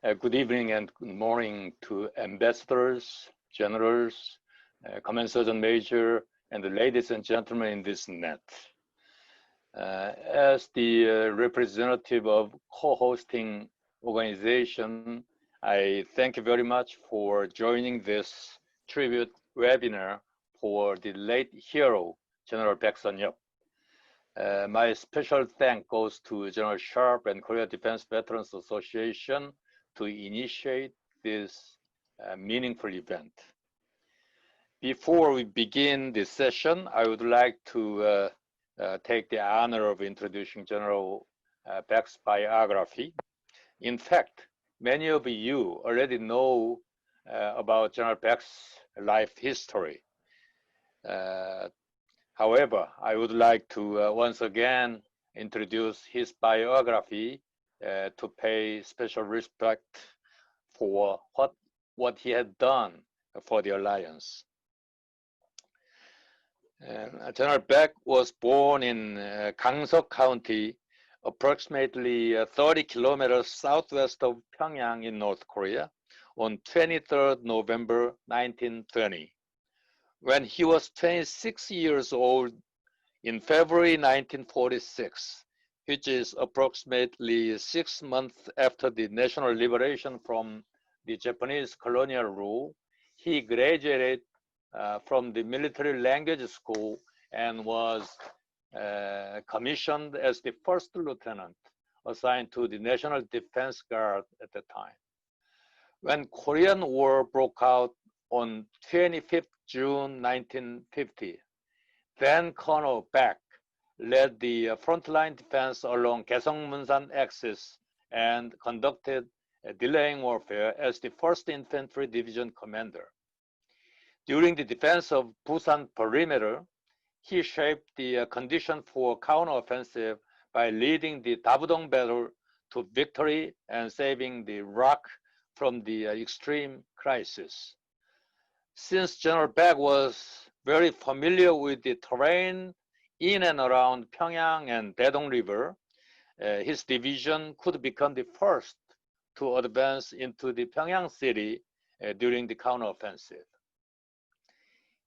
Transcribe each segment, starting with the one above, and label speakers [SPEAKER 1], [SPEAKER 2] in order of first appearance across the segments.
[SPEAKER 1] Good evening and good morning to ambassadors, generals, command sergeant major, and the ladies and gentlemen in this net. As the representative of co-hosting organization, I thank you very much for joining this tribute webinar for the late hero, General Paik Sun-yeop. My special thanks goes to General Sharp and Korea Defense Veterans Association to initiate this meaningful event. Before we begin this session, I would like to take the honor of introducing General Paik's biography. In fact, many of you already know about General Paik's life history. However, I would like to once again introduce his biography to pay special respect for what he had done for the alliance. General Paik was born in Gangseok County, approximately 30 kilometers southwest of Pyongyang in North Korea, on 23rd November 1920. When he was 26 years old, in February 1946, which is approximately 6 months after the national liberation from the Japanese colonial rule, he graduated from the military language school and was commissioned as the first lieutenant assigned to the National Defense Guard at the time. When Korean War broke out on 25th June 1950, then Colonel Paik led the frontline defense along Gaeseong-Munsan axis and conducted delaying warfare as the 1st Infantry Division commander. During the defense of Busan perimeter, he shaped the condition for counteroffensive by leading the Dabudong battle to victory and saving the ROK from the extreme crisis. Since General Paik was very familiar with the terrain in and around Pyongyang and Daedong River, his division could become the first to advance into the Pyongyang city during the counteroffensive.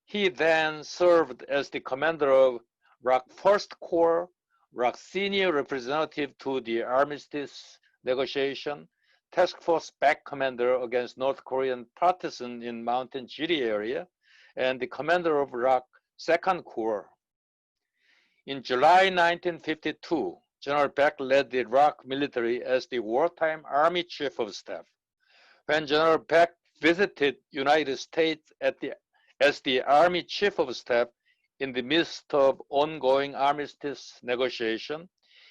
[SPEAKER 1] He then served as the commander of ROK 1st Corps, ROK Senior Representative to the Armistice Negotiation, Task Force Back Commander against North Korean partisan in Mountain Jiri area, and the commander of ROK 2nd Corps. In July 1952, General Paik led the ROK military as the wartime Army Chief of Staff. When General Paik visited United States as the Army Chief of Staff in the midst of ongoing armistice negotiation,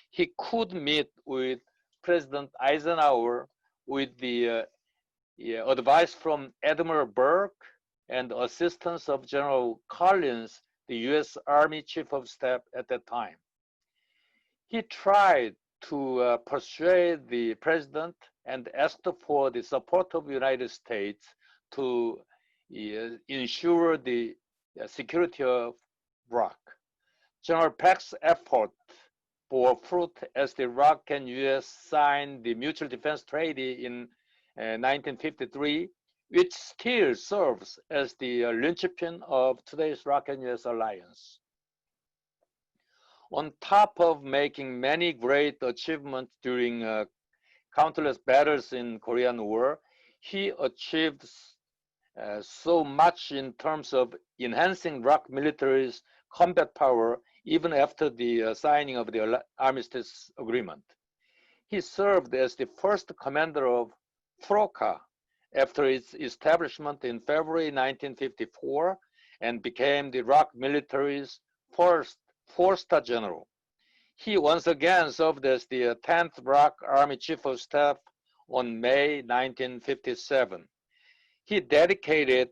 [SPEAKER 1] he could meet with President Eisenhower with the advice from Admiral Burke and assistance of General Collins, the U.S. Army Chief of Staff at that time. He tried to persuade the president and asked for the support of the United States to ensure the security of ROK. General Paik's effort bore fruit as the ROK and U.S. signed the Mutual Defense Treaty in 1953, which still serves as the linchpin of today's ROK and U.S. alliance. On top of making many great achievements during countless battles in Korean War, he achieved so much in terms of enhancing ROK military's combat power even after the signing of the Armistice Agreement. He served as the first commander of ROK-U.S after its establishment in February 1954 and became the ROK military's first four-star general. He once again served as the 10th ROK Army Chief of Staff on May 1957. He dedicated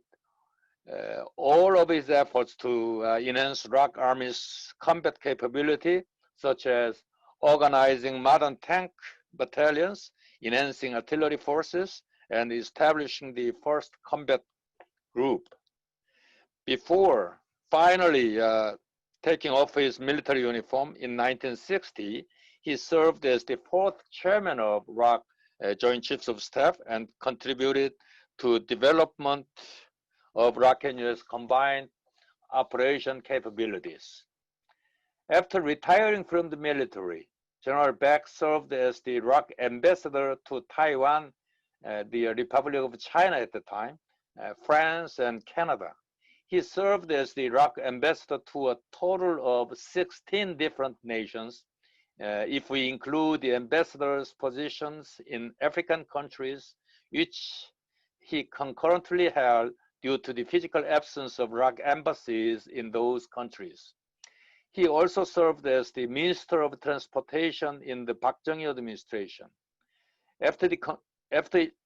[SPEAKER 1] all of his efforts to enhance ROK Army's combat capability, such as organizing modern tank battalions, enhancing artillery forces, and establishing the first combat group. Before finally taking off his military uniform in 1960, he served as the 4th chairman of ROK Joint Chiefs of Staff and contributed to development of ROK-U.S. combined operation capabilities. After retiring from the military, General Baek served as the ROK ambassador to Taiwan, the Republic of China at the time, France, and Canada. He served as the ROK ambassador to a total of 16 different nations, if we include the ambassador's positions in African countries, which he concurrently held due to the physical absence of ROK embassies in those countries. He also served as the Minister of Transportation in the Park Chung-hee administration. After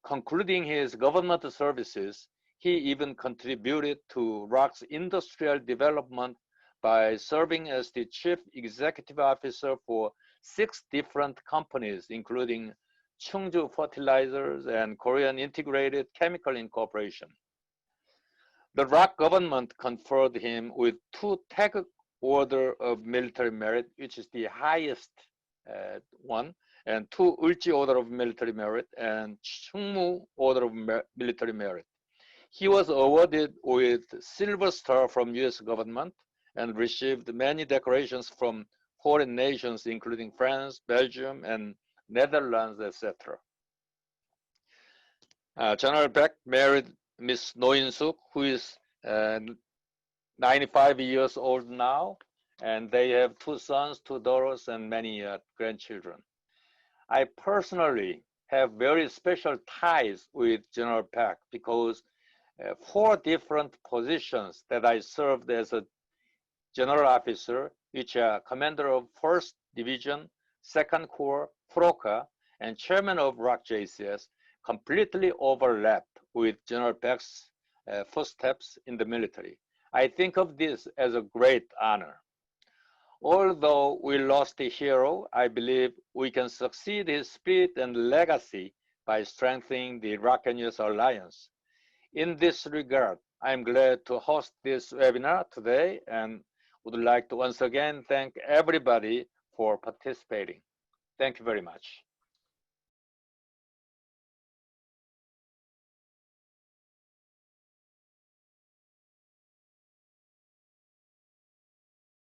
[SPEAKER 1] concluding his government services, he even contributed to ROK's industrial development by serving as the chief executive officer for 6 different companies, including Chungju Fertilizers and Korean Integrated Chemical Incorporation. The ROK government conferred him with 2 Taeguk Order of Military Merit, which is the highest one, and 2 Ulji Order of Military Merit and Chungmu Order of Military Merit. He was awarded with Silver Star from U.S. government and received many decorations from foreign nations, including France, Belgium, and Netherlands, etc. General Baek married Miss No In-suk, who is 95 years old now, and they have 2 sons, 2 daughters, and many grandchildren. I personally have very special ties with General Baek because 4 different positions that I served as a general officer, which are commander of 1st Division, 2nd Corps, FROCA, and chairman of ROK-JCS, completely overlapped with General Baek's footsteps in the military. I think of this as a great honor. Although we lost a hero, I believe we can succeed his spirit and legacy by strengthening the ROK-U.S. alliance. In this regard, I am glad to host this webinar today and would like to once again thank everybody for participating. Thank you very much.